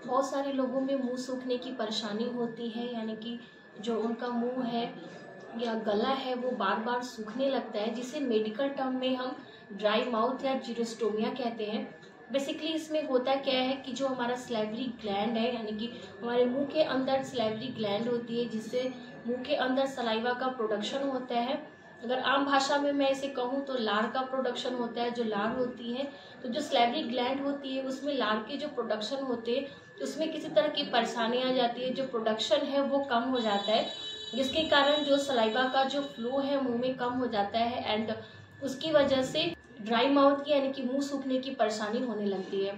बहुत सारे लोगों में मुंह सूखने की परेशानी होती है, यानी कि जो उनका मुंह है या गला है वो बार बार सूखने लगता है, जिसे मेडिकल टर्म में हम ड्राई माउथ या जीरोस्टोमिया कहते हैं। बेसिकली इसमें होता क्या है कि जो हमारा सलाइवरी ग्लैंड है, यानी कि हमारे मुंह के अंदर सलाइवरी ग्लैंड होती है, जिससे मुंह के अंदर सलाइवा का प्रोडक्शन होता है। अगर आम भाषा में मैं इसे कहूँ तो लार का प्रोडक्शन होता है। जो लार होती है, तो जो सलाइवरी ग्लैंड होती है उसमें लार के जो प्रोडक्शन होते हैं उसमें किसी तरह की परेशानी आ जाती है, जो प्रोडक्शन है वो कम हो जाता है, जिसके कारण जो सलाइवा का जो फ्लो है मुंह में कम हो जाता है एंड उसकी वजह से ड्राई माउथ की यानी कि मुंह सूखने की परेशानी होने लगती है।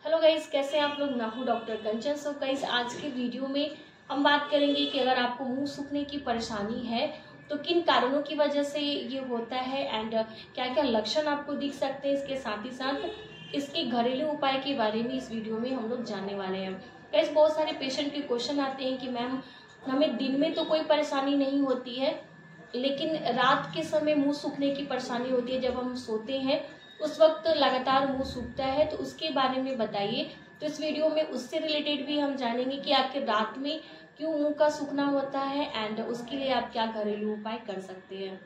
हेलो गाइस, कैसे हैं आप लोग? मैं हूं डॉक्टर कंचन। सो गाइस, आज के वीडियो में हम बात करेंगे कि अगर आपको मुंह सूखने की परेशानी है तो किन कारणों की वजह से ये होता है एंड क्या क्या लक्षण आपको दिख सकते हैं। इसके साथ ही साथ इसके घरेलू उपाय के बारे में इस वीडियो में हम लोग जानने वाले हैं। गाइस, बहुत सारे पेशेंट के क्वेश्चन आते हैं कि मैम हमें दिन में तो कोई परेशानी नहीं होती है, लेकिन रात के समय मुंह सूखने की परेशानी होती है। जब हम सोते हैं उस वक्त लगातार मुंह सूखता है, तो उसके बारे में बताइए। तो इस वीडियो में उससे रिलेटेड भी हम जानेंगे कि आखिर रात में क्यों मुंह का सूखना होता है एंड उसके लिए आप क्या घरेलू उपाय कर सकते हैं।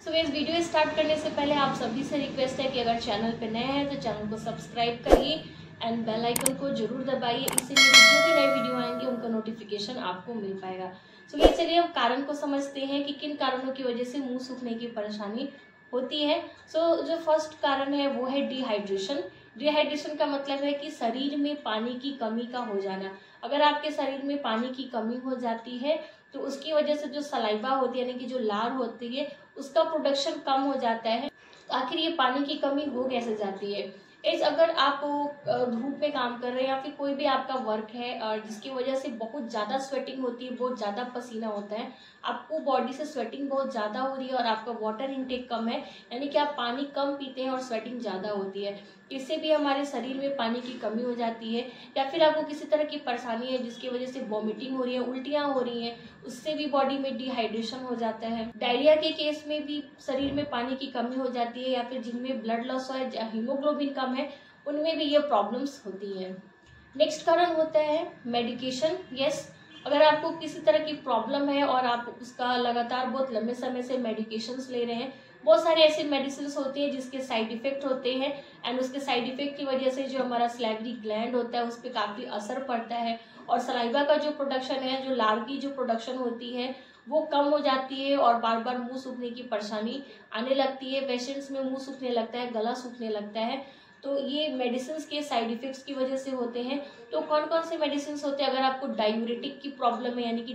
सो इस वीडियो स्टार्ट करने से पहले आप सभी से रिक्वेस्ट है कि अगर चैनल पे नए हैं तो चैनल को सब्सक्राइब करिए एंड बेल आइकन को जरूर दबाइए। इससे मेरी जो भी नए वीडियो आएंगे उनका नोटिफिकेशन आपको मिल पाएगा। सो ये चलिए हम कारण को समझते हैं कि किन कारणों की वजह से मुंह सूखने की परेशानी होती है। सो जो फर्स्ट कारण है वो है डिहाइड्रेशन। डिहाइड्रेशन का मतलब है कि शरीर में पानी की कमी का हो जाना। अगर आपके शरीर में पानी की कमी हो जाती है तो उसकी वजह से जो सलाइवा होती है यानी कि जो लार होती है उसका प्रोडक्शन कम हो जाता है। तो आखिर ये पानी की कमी हो कैसे जाती है? अगर आप धूप में काम कर रहे हैं या फिर कोई भी आपका वर्क है जिसकी वजह से बहुत ज़्यादा स्वेटिंग होती है, बहुत ज़्यादा पसीना होता है, आपको बॉडी से स्वेटिंग बहुत ज़्यादा हो रही है और आपका वाटर इनटेक कम है, यानी कि आप पानी कम पीते हैं और स्वेटिंग ज़्यादा होती है, इससे भी हमारे शरीर में पानी की कमी हो जाती है। या फिर आपको किसी तरह की परेशानी है जिसकी वजह से वॉमिटिंग हो रही है, उल्टियाँ हो रही हैं, उससे भी बॉडी में डिहाइड्रेशन हो जाता है। डायरिया के केस में भी शरीर में पानी की कमी हो जाती है, या फिर जिनमें ब्लड लॉस है, हीमोग्लोबिन कम है, उनमें भी ये प्रॉब्लम्स होती हैं। नेक्स्ट कारण होता है मेडिकेशन। यस, अगर आपको किसी तरह की प्रॉब्लम है और आप उसका लगातार बहुत लंबे समय से मेडिकेशंस ले रहे हैं, बहुत सारे ऐसे मेडिसिन होती हैं जिसके साइड इफेक्ट होते हैं एंड उसके साइड इफेक्ट की वजह से जो हमारा सलाइवरी ग्लैंड होता है उस पर काफ़ी असर पड़ता है और सलाइवा का जो प्रोडक्शन है, जो लार की जो प्रोडक्शन होती है वो कम हो जाती है और बार बार मुंह सूखने की परेशानी आने लगती है। पेशेंट्स में मुंह सूखने लगता है, गला सूखने लगता है, तो ये मेडिसिन के साइड इफेक्ट्स की वजह से होते हैं। तो कौन कौन से मेडिसिन होते हैं? अगर आपको डाययूरेटिक की प्रॉब्लम है यानी कि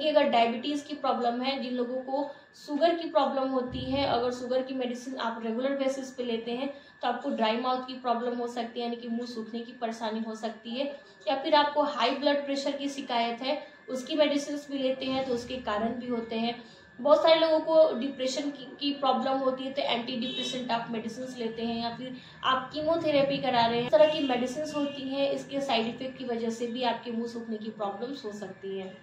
अगर डायबिटीज़ की प्रॉब्लम है, जिन लोगों को शुगर की प्रॉब्लम होती है, अगर शुगर की मेडिसिन आप रेगुलर बेसिस पे लेते हैं तो आपको ड्राई माउथ की प्रॉब्लम हो सकती है, यानी कि मुंह सूखने की परेशानी हो सकती है। या फिर आपको हाई ब्लड प्रेशर की शिकायत है, उसकी मेडिसिन भी लेते हैं तो उसके कारण भी होते हैं। बहुत सारे लोगों को डिप्रेशन की प्रॉब्लम होती है तो एंटी डिप्रेसेंट आप मेडिसिन लेते हैं, या फिर आप कीमोथेरेपी करा रहे हैं। इस तरह की मेडिसिन होती हैं, इसके साइड इफेक्ट की वजह से भी आपके मुंह सूखने की प्रॉब्लम्स हो सकती है।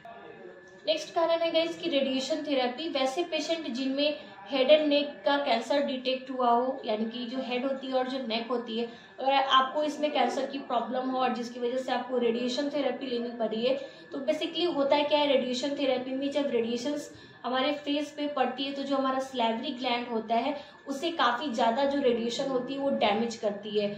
नेक्स्ट कारण है गाइस की रेडिएशन थेरेपी। वैसे पेशेंट जिनमें हेड एंड नेक का कैंसर डिटेक्ट हुआ हो, यानी कि जो हेड होती है और जो नेक होती है, अगर आपको इसमें कैंसर की प्रॉब्लम हो और जिसकी वजह से आपको रेडिएशन थेरेपी लेनी पड़ी है, तो बेसिकली होता है क्या है, रेडिएशन थेरेपी में जब रेडिएशन हमारे फेस पे पड़ती है तो जो हमारा सलाइवरी ग्लैंड होता है उससे काफ़ी ज़्यादा जो रेडिएशन होती है वो डैमेज करती है।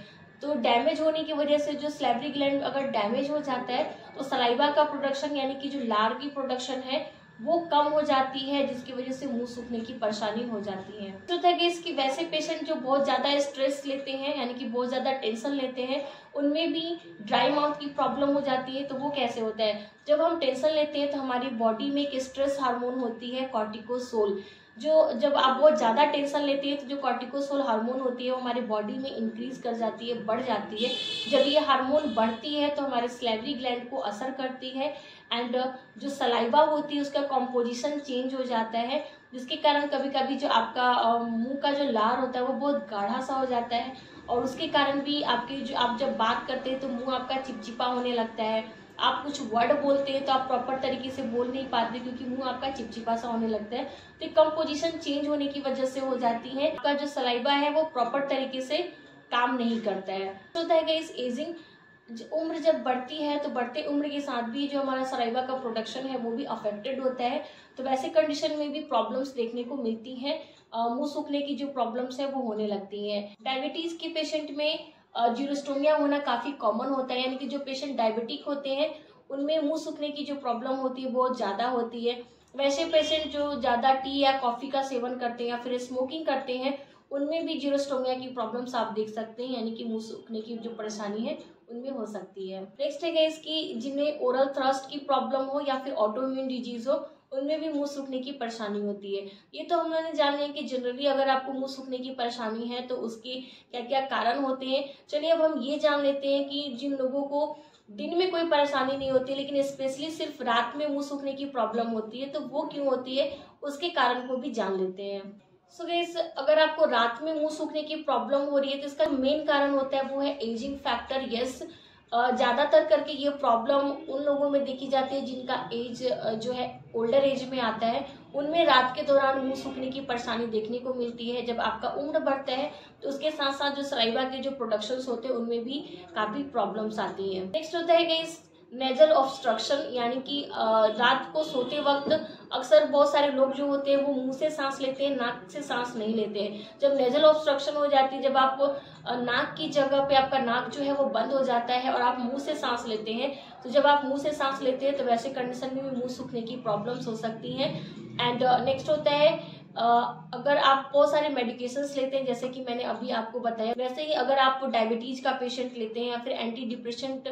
तो डैमेज होने की वजह से जो सलाइवरी ग्लैंड अगर डैमेज हो जाता है तो सलाइवा का प्रोडक्शन यानी कि जो लार की प्रोडक्शन है वो कम हो जाती है, जिसकी वजह से मुंह सूखने की परेशानी हो जाती है। तो है कि इसकी वैसे पेशेंट जो बहुत ज़्यादा स्ट्रेस लेते हैं यानी कि बहुत ज़्यादा टेंशन लेते हैं, उनमें भी ड्राई माउथ की प्रॉब्लम हो जाती है। तो वो कैसे होता है? जब हम टेंशन लेते हैं तो हमारी बॉडी में एक स्ट्रेस हार्मोन होती है कॉर्टिकोसोल, जो जब आप बहुत ज़्यादा टेंशन लेती है तो जो कॉर्टिकोसोल हार्मोन होती है वो हमारी बॉडी में इंक्रीज कर जाती है, बढ़ जाती है। जब ये हार्मोन बढ़ती है तो हमारे सलाइवरी ग्लैंड को असर करती है एंड जो सलाइवा होती है उसका कॉम्पोजिशन चेंज हो जाता है, जिसके कारण कभी कभी जो आपका मुंह का जो लार होता है वो बहुत गाढ़ा सा हो जाता है और उसके कारण भी आपकी जो आप जब बात करते हैं तो मुंह आपका चिपचिपा होने लगता है। आप कुछ वर्ड बोलते हैं तो आप प्रॉपर तरीके से बोल नहीं पाते क्योंकि मुंह आपका चिपचिपा सा होने लगता है। तो कंपोजिशन चेंज होने की वजह से हो जाती है, आपका जो सलाइवा है वो प्रॉपर तरीके से काम नहीं करता है। तो होता है गाइस एजिंग, उम्र जब बढ़ती है तो बढ़ते उम्र के साथ भी जो हमारा सलाइवा का प्रोडक्शन है वो भी अफेक्टेड होता है। तो वैसे कंडीशन में भी प्रॉब्लम्स देखने को मिलती हैं, मुंह सूखने की जो प्रॉब्लम्स है वो होने लगती हैं। डायबिटीज के पेशेंट में जीरोस्टोमिया होना काफी कॉमन होता है, यानी कि जो पेशेंट डायबिटिक होते हैं उनमें मुंह सूखने की जो प्रॉब्लम होती है बहुत ज्यादा होती है। वैसे पेशेंट जो ज्यादा टी या कॉफी का सेवन करते हैं या फिर स्मोकिंग करते हैं उनमें भी जीरोस्टोमिया की प्रॉब्लम्स आप देख सकते हैं, यानी कि मुंह सूखने की जो परेशानी है उनमें हो सकती है। नेक्स्ट है इसकी जिन्हें ओरल थ्रस्ट की प्रॉब्लम हो या फिर ऑटोइम्यून डिजीज हो उनमें भी मुंह सूखने की परेशानी होती है। ये तो हम लोगों ने जान लिया कि जनरली अगर आपको मुंह सूखने की परेशानी है तो उसके क्या क्या कारण होते हैं। चलिए अब हम ये जान लेते हैं कि जिन लोगों को दिन में कोई परेशानी नहीं होती लेकिन स्पेशली सिर्फ रात में मुंह सूखने की प्रॉब्लम होती है तो वो क्यों होती है, उसके कारण को भी जान लेते हैं। सो गाइस, अगर आपको रात में मुंह सूखने की प्रॉब्लम हो रही है तो इसका मेन कारण होता है वो है एजिंग फैक्टर। यस, ज्यादातर करके ये प्रॉब्लम उन लोगों में देखी जाती है जिनका एज जो है ओल्डर एज में आता है, उनमें रात के दौरान मुंह सूखने की परेशानी देखने को मिलती है। जब आपका उम्र बढ़ता है तो उसके साथ साथ जो सलाइवा के जो प्रोडक्शंस होते हैं उनमें भी काफी प्रॉब्लम्स आती हैं। नेक्स्ट होता है गाइस नेजल ऑब्स्ट्रक्शन, यानी कि रात को सोते वक्त अक्सर बहुत सारे लोग जो होते हैं वो मुंह से सांस लेते हैं, नाक से सांस नहीं लेते हैं। जब नेजल ऑब्स्ट्रक्शन हो जाती है, जब आप नाक की जगह पे आपका नाक जो है वो बंद हो जाता है और आप मुंह से सांस लेते हैं, तो जब आप मुंह से सांस लेते हैं तो वैसे कंडीशन में भी मुंह सूखने की प्रॉब्लम्स हो सकती हैं। एंड नेक्स्ट होता है अगर आप बहुत सारे मेडिकेशंस लेते हैं, जैसे कि मैंने अभी आपको बताया, वैसे ही अगर आप डायबिटीज का पेशेंट लेते हैं या फिर एंटी डिप्रेशेंट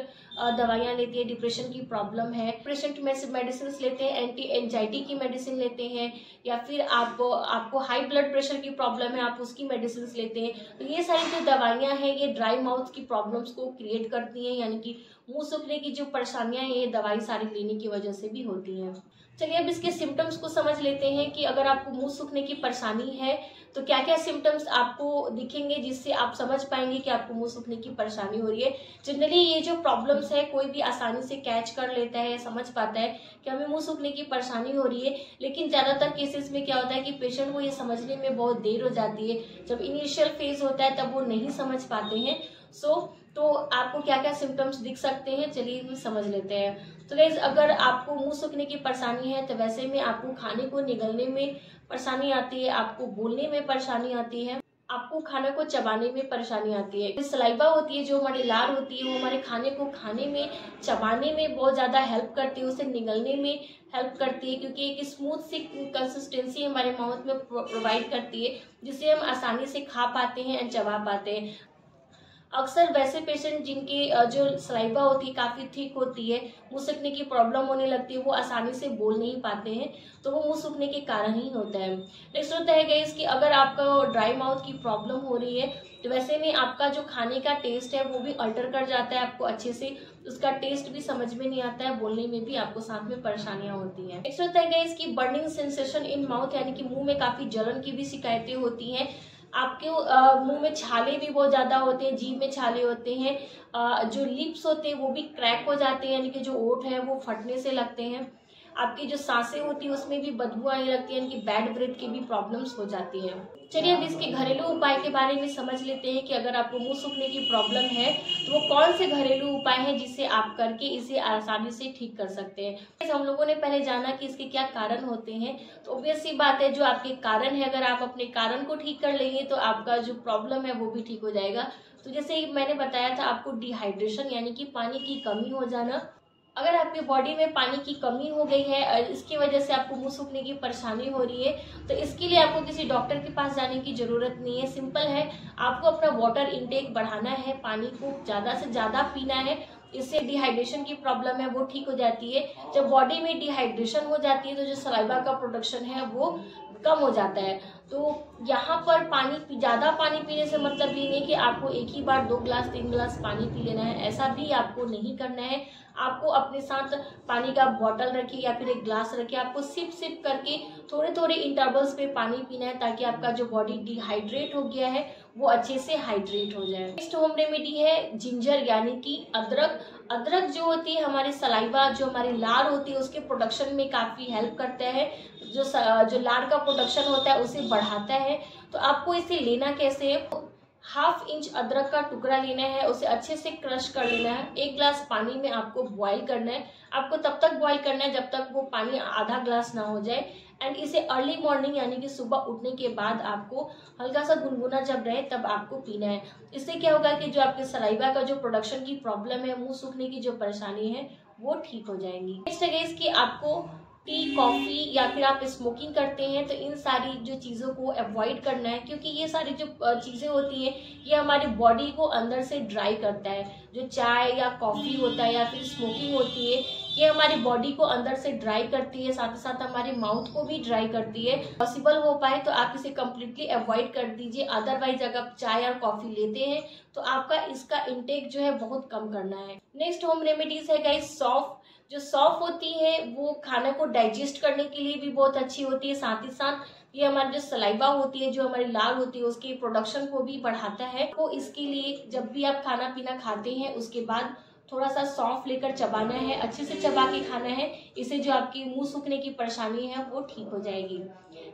दवाइयाँ लेते हैं, डिप्रेशन की प्रॉब्लम है, पेशेंट मेडिसिन लेते हैं, एंटी एंजाइटी की मेडिसिन लेते हैं, या फिर आपको हाई ब्लड प्रेशर की प्रॉब्लम है आप उसकी मेडिसिन लेते हैं, तो ये सारी जो दवाइयाँ हैं ये ड्राई माउथ की प्रॉब्लम्स को क्रिएट करती हैं, यानी कि मुंह सूखने की जो परेशानियां हैं ये दवाई सारी लेने की वजह से भी होती हैं। चलिए अब इसके सिम्टम्स को समझ लेते हैं कि अगर आपको मुंह सूखने की परेशानी है तो क्या क्या सिम्टम्स आपको दिखेंगे जिससे आप समझ पाएंगे कि आपको मुंह सूखने की परेशानी हो रही है। जनरली ये जो प्रॉब्लम्स है कोई भी आसानी से कैच कर लेता है, समझ पाता है कि हमें मुंह सूखने की परेशानी हो रही है, लेकिन ज्यादातर केसेस में क्या होता है कि पेशेंट को ये समझने में बहुत देर हो जाती है। जब इनिशियल फेज होता है तब वो नहीं समझ पाते हैं। तो आपको क्या क्या सिम्टम्स दिख सकते हैं, चलिए हम समझ लेते हैं। तो गाइस, अगर आपको मुंह सूखने की परेशानी है तो वैसे में आपको खाने को निगलने में परेशानी आती है, आपको बोलने में परेशानी आती है, आपको खाना को चबाने में परेशानी आती है। सलाइवा होती है जो हमारी लार होती है वो हमारे खाने को खाने में चबाने में बहुत ज्यादा हेल्प करती है, उसे निगलने में हेल्प करती है, क्योंकि एक स्मूथ सी कंसिस्टेंसी हमारे माउथ में प्रोवाइड करती है जिससे हम आसानी से खा पाते हैं एंड चबा पाते हैं। अक्सर वैसे पेशेंट जिनकी जो सलाइवा होती है काफ़ी थिक होती है, मुंह सूखने की प्रॉब्लम होने लगती है, वो आसानी से बोल नहीं पाते हैं, तो वो मुंह सूखने के कारण ही होता है। नेक्स्ट होता है गाइस कि अगर आपका ड्राई माउथ की प्रॉब्लम हो रही है तो वैसे में आपका जो खाने का टेस्ट है वो भी अल्टर कर जाता है, आपको अच्छे से उसका टेस्ट भी समझ में नहीं आता है, बोलने में भी आपको साथ में परेशानियां होती हैं। नेक्स्ट होता है गाइस कि बर्निंग सेंसेशन इन माउथ, यानी कि मुंह में काफ़ी जलन की भी शिकायतें होती हैं। आपके मुंह में छाले भी बहुत ज़्यादा होते हैं, जीभ में छाले होते हैं, जो लिप्स होते हैं वो भी क्रैक हो जाते हैं, यानी कि जो ओठ है वो फटने से लगते हैं, आपकी जो सांसें होती है उसमें भी बदबू आने लगती है, यानी कि बैड ब्रेथ की भी प्रॉब्लम्स हो जाती हैं। चलिए अब इसके घरेलू उपाय के बारे में समझ लेते हैं कि अगर आपको मुंह सूखने की प्रॉब्लम है तो वो कौन से घरेलू उपाय हैं जिससे आप करके इसे आसानी से ठीक कर सकते हैं। हम लोगों ने पहले जाना कि इसके क्या कारण होते हैं, तो ऑब्वियस सी बात है जो आपके कारण है, अगर आप अपने कारण को ठीक कर लेंगे तो आपका जो प्रॉब्लम है वो भी ठीक हो जाएगा। तो जैसे मैंने बताया था आपको डिहाइड्रेशन यानी कि पानी की कमी हो जाना, अगर आपकी बॉडी में पानी की कमी हो गई है और इसकी वजह से आपको मुंह सूखने की परेशानी हो रही है तो इसके लिए आपको किसी डॉक्टर के पास जाने की ज़रूरत नहीं है। सिंपल है, आपको अपना वाटर इनटेक बढ़ाना है, पानी को ज़्यादा से ज़्यादा पीना है, इससे डिहाइड्रेशन की प्रॉब्लम है वो ठीक हो जाती है। जब बॉडी में डिहाइड्रेशन हो जाती है तो जो सलाइवा का प्रोडक्शन है वो कम हो जाता है। तो यहाँ पर ज़्यादा पानी पीने से मतलब ये नहीं कि आपको एक ही बार 2 गिलास 3 गिलास पानी पी लेना है, ऐसा भी आपको नहीं करना है। आपको अपने साथ पानी का बॉटल रखिए या फिर एक ग्लास रखिए, आपको सिप सिप करके थोड़े थोड़े इंटरवल्स पे पानी पीना है ताकि आपका जो बॉडी डिहाइड्रेट हो गया है वो अच्छे से हाइड्रेट हो जाए। नेक्स्ट होम रेमेडी है जिंजर यानी कि अदरक। अदरक जो होती है हमारे सलाइवा, जो हमारी लार होती है उसके प्रोडक्शन में काफ़ी हेल्प करता है, जो लार का प्रोडक्शन होता है उसे बढ़ाता है। तो आपको इसे लेना कैसे है, हाफ इंच अदरक का टुकड़ा लेना है, उसे अच्छे से क्रश कर लेना है। 1 ग्लास पानी में आपको बॉईल करना है। आपको तब तक बॉईल करना है जब तक वो पानी आधा ग्लास ना हो जाए। एंड इसे अर्ली मॉर्निंग यानी कि सुबह उठने के बाद आपको हल्का सा गुनगुना जब रहे तब आपको पीना है। इससे क्या होगा कि जो आपके सलाइवा का जो प्रोडक्शन की प्रॉब्लम है, मुंह सूखने की जो परेशानी है, वो ठीक हो जाएंगी। नेक्स्ट है इसकी आपको टी, कॉफी या फिर आप स्मोकिंग करते हैं तो इन सारी जो चीज़ों को अवॉइड करना है, क्योंकि ये सारी जो चीज़ें होती हैं ये हमारी बॉडी को अंदर से ड्राई करता है। जो चाय या कॉफ़ी होता है या फिर स्मोकिंग होती है, ये हमारी बॉडी को अंदर से ड्राई करती है, साथ ही साथ हमारे माउथ को भी ड्राई करती है। पॉसिबल हो पाए तो आप इसे कम्प्लीटली अवॉइड कर दीजिए। अदरवाइज अगर आप चाय और कॉफ़ी लेते हैं तो आपका इसका इंटेक जो है बहुत कम करना है। नेक्स्ट होम रेमेडीज है गाइस सौंफ। जो सौंफ होती है वो खाने को डाइजेस्ट करने के लिए भी बहुत अच्छी होती है, साथ ही साथ ये हमारी जो सलाइवा होती है, जो हमारी लार होती है, उसकी प्रोडक्शन को भी बढ़ाता है। तो इसके लिए जब भी आप खाना पीना खाते हैं उसके बाद थोड़ा सा सौंफ लेकर चबाना है, अच्छे से चबा के खाना है। इससे जो आपकी मुंह सूखने की परेशानी है वो ठीक हो जाएगी।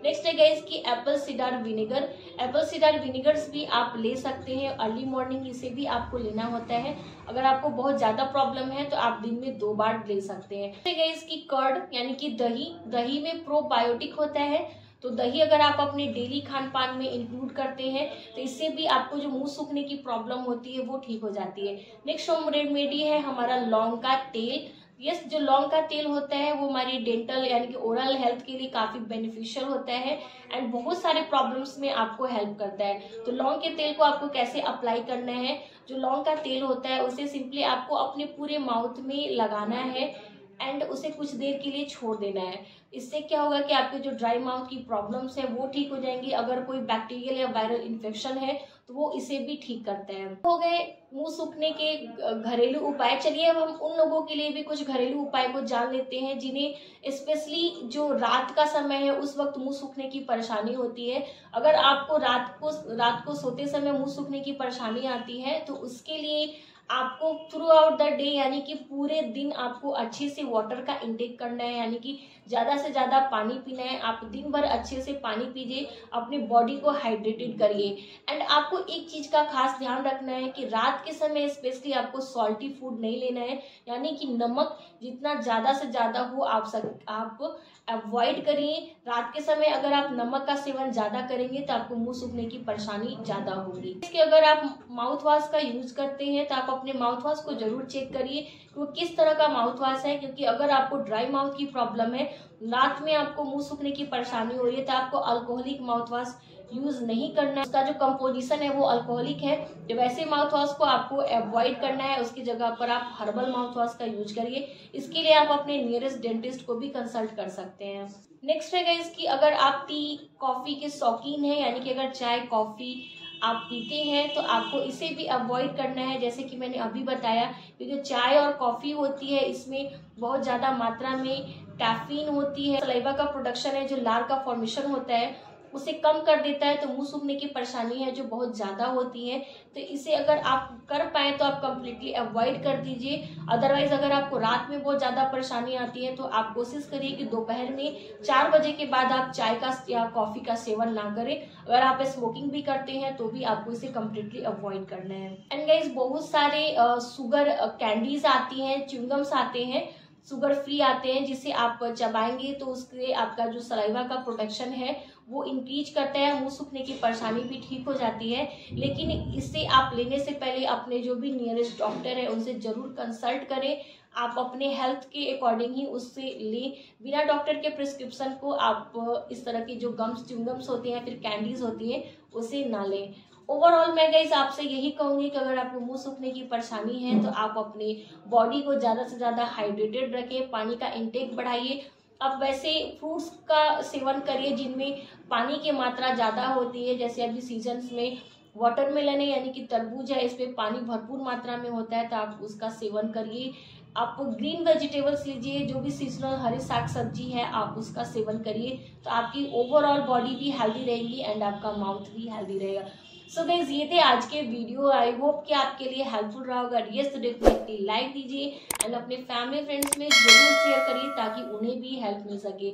नेक्स्ट है गाइस की apple cider vinegar. Apple cider vinegars भी आप ले सकते हैं अर्ली मॉर्निंग, इसे भी आपको लेना होता है। अगर आपको बहुत ज्यादा प्रॉब्लम है तो आप दिन में 2 बार ले सकते हैं। गाइस की कर्ड यानी कि दही, दही में प्रोबायोटिक होता है, तो दही अगर आप अपने डेली खान पान में इंक्लूड करते हैं तो इससे भी आपको जो मुंह सूखने की प्रॉब्लम होती है वो ठीक हो जाती है। नेक्स्ट होम रेमेडी है हमारा लौंग का तेल। यस, जो लौंग का तेल होता है वो हमारी डेंटल यानी कि ओरल हेल्थ के लिए काफी बेनिफिशियल होता है एंड बहुत सारे प्रॉब्लम्स में आपको हेल्प करता है। तो लौंग के तेल को आपको कैसे अप्लाई करना है, जो लौंग का तेल होता है उसे सिंपली आपको अपने पूरे माउथ में लगाना है एंड उसे कुछ देर के लिए छोड़ देना है। इससे क्या होगा कि आपके जो ड्राई माउथ की प्रॉब्लम्स है वो ठीक हो जाएंगी। अगर कोई बैक्टीरियल या वायरल इन्फेक्शन है तो वो इसे भी ठीक करता है। हो गए मुंह सूखने के घरेलू उपाय। चलिए अब हम उन लोगों के लिए भी कुछ घरेलू उपाय को जान लेते हैं जिन्हें स्पेशली जो रात का समय है उस वक्त मुंह सूखने की परेशानी होती है। अगर आपको रात को सोते समय मुंह सूखने की परेशानी आती है तो उसके लिए आपको थ्रू आउट द डे यानी कि पूरे दिन आपको अच्छे से वाटर का इंटेक करना है, यानी कि ज़्यादा से ज़्यादा पानी पीना है। आप दिन भर अच्छे से पानी पीजिए, अपनी बॉडी को हाइड्रेटेड करिए। एंड आपको एक चीज़ का खास ध्यान रखना है कि रात के समय स्पेशली आपको सॉल्टी फूड नहीं लेना है, यानी कि नमक जितना ज़्यादा से ज़्यादा हो आप अवॉइड करिए। रात के समय अगर आप नमक का सेवन ज़्यादा करेंगे तो आपको मुंह सूखने की परेशानी ज़्यादा होगी। इसके अगर आप माउथ वॉश का यूज करते हैं तो आप अपने माउथ वॉश को जरूर चेक करिए कि वो किस तरह का माउथ वॉश है, क्योंकि अगर आपको ड्राई माउथ की प्रॉब्लम है, रात में आपको मुंह सूखने की परेशानी हो रही है, तो आपको अल्कोहलिक माउथ वॉश यूज नहीं करना है। उसका जो कंपोजिशन है वो अल्कोहलिक है। तो वैसे माउथ वॉश को आपको अवॉइड करना है, उसकी जगह पर आप हर्बल माउथ वॉश का यूज करिए। इसके लिए आप अपने नियरेस्ट डेंटिस्ट को भी कंसल्ट कर सकते हैं। नेक्स्ट है गाइस कि अगर आप टी कॉफी के शौकीन हैं, यानी कि अगर चाय कॉफी आप पीते हैं तो आपको इसे भी अवॉइड करना है। जैसे कि मैंने अभी बताया, क्योंकि चाय और कॉफ़ी होती है इसमें बहुत ज़्यादा मात्रा में कैफीन होती है। सलाइवा का प्रोडक्शन है, जो लार का फॉर्मेशन होता है उसे कम कर देता है। तो मुंह सूखने की परेशानी है जो बहुत ज़्यादा होती है, तो इसे अगर आप कर पाएँ तो आप कम्प्लीटली अवॉइड कर दीजिए। अदरवाइज अगर आपको रात में बहुत ज़्यादा परेशानी आती है तो आप कोशिश करिए कि दोपहर में 4 बजे के बाद आप चाय का या कॉफ़ी का सेवन ना करें। अगर आप स्मोकिंग भी करते हैं तो भी आपको इसे कम्प्लीटली अवॉइड करना है। एंड गाइस बहुत सारे शुगर कैंडीज आती हैं, च्युइंगम्स आते हैं, शुगर फ्री आते हैं, जिसे आप चबाएंगे तो उससे आपका जो सलाइवा का प्रोडक्शन है वो इंक्रीज करता है, मुंह सूखने की परेशानी भी ठीक हो जाती है। लेकिन इससे आप लेने से पहले अपने जो भी नियरेस्ट डॉक्टर है उनसे जरूर कंसल्ट करें। आप अपने हेल्थ के अकॉर्डिंग ही उससे लें, बिना डॉक्टर के प्रिस्क्रिप्शन को आप इस तरह की जो गम्स च्युइंगम्स होती हैं फिर कैंडीज होती हैं उसे ना लें। ओवरऑल मैं गाइस आपसे यही कहूँगी कि अगर आपको मुंह सूखने की परेशानी है तो आप अपने बॉडी को ज़्यादा से ज़्यादा हाइड्रेटेड रखें, पानी का इंटेक बढ़ाइए। अब वैसे फ्रूट्स का सेवन करिए जिनमें पानी की मात्रा ज़्यादा होती है, जैसे अभी सीजन्स में वाटरमेलन है यानी कि तरबूज है, इस पे पानी भरपूर मात्रा में होता है तो आप उसका सेवन करिए। आप ग्रीन वेजिटेबल्स लीजिए, जो भी सीजनल हरी साग सब्जी है आप उसका सेवन करिए, तो आपकी ओवरऑल बॉडी भी हेल्दी रहेगी एंड आपका माउथ भी हेल्दी रहेगा। सो गाइस ये थे आज के वीडियो। आई होप कि आपके लिए हेल्पफुल रहा होगा। यस तो डेफिनेटली लाइक दीजिए एंड अपने फैमिली फ्रेंड्स में जरूर शेयर करिए ताकि उन्हें भी हेल्प मिल सके।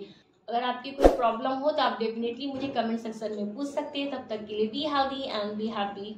अगर आपकी कोई प्रॉब्लम हो तो आप डेफिनेटली मुझे कमेंट सेक्शन में पूछ सकते हैं। तब तक के लिए be healthy and be happy.